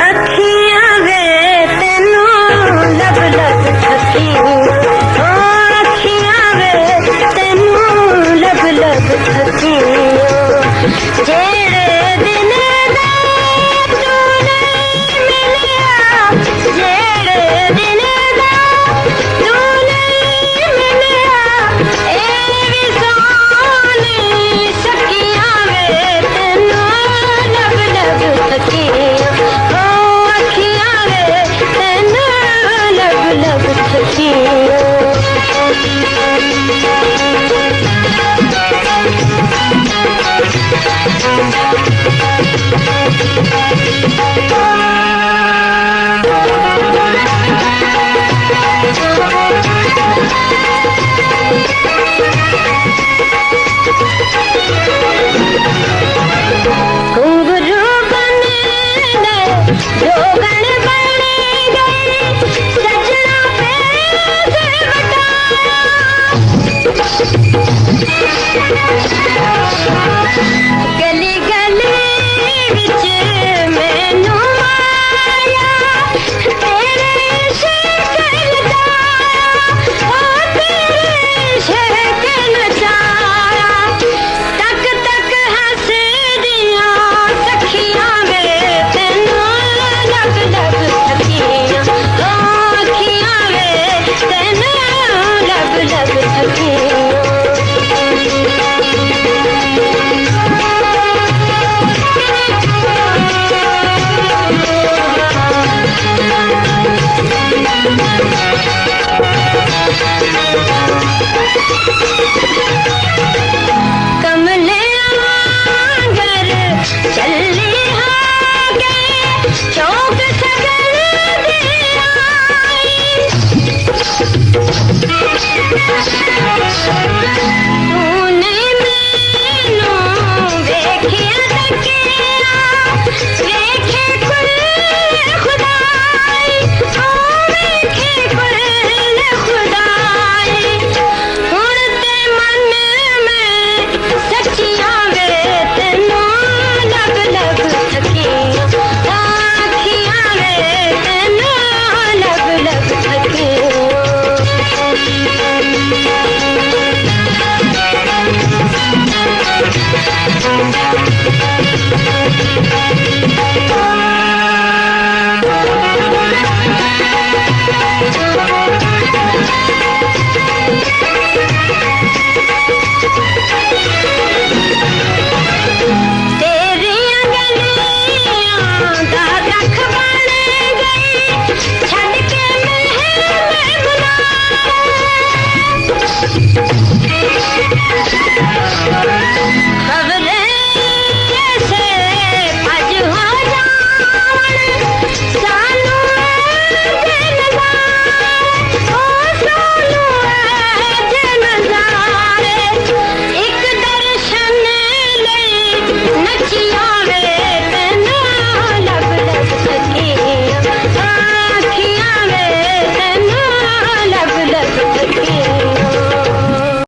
अखियां वे तेनू लब लब थकी, ओ अखियां वे तेनू लब लब थकी, जेड़े दिन दा तू नहीं मिलिया, जेड़े दिन दा तू नहीं मिलिया, ए वी सोनी सखियां वे तेनू लब लब थकी, ओ अखियां वे तेनू लब लब थकी। घुंघरू बने जोगन बने गए, सजना पेट बटाया, गली गली विच मैनू माया, तेरे शहर जाया, ओ तेरे शहर नचाया, तक तक हसदियां सखियां वे तेनू लब लब थकियां, ओ अखियां वे तेनू लब लब थकियां। कमले आंगर चली आगे, चौक सगल दी आई, तूने मैनू वेखिया तकिया, वेखे कुल खुदाई, ओ वेखे कुल खुदाई, हुण ते मन में सच्चियां वे तेनू लब लब थकियां, आखियां वे तेनू लब लब थकियां। Oh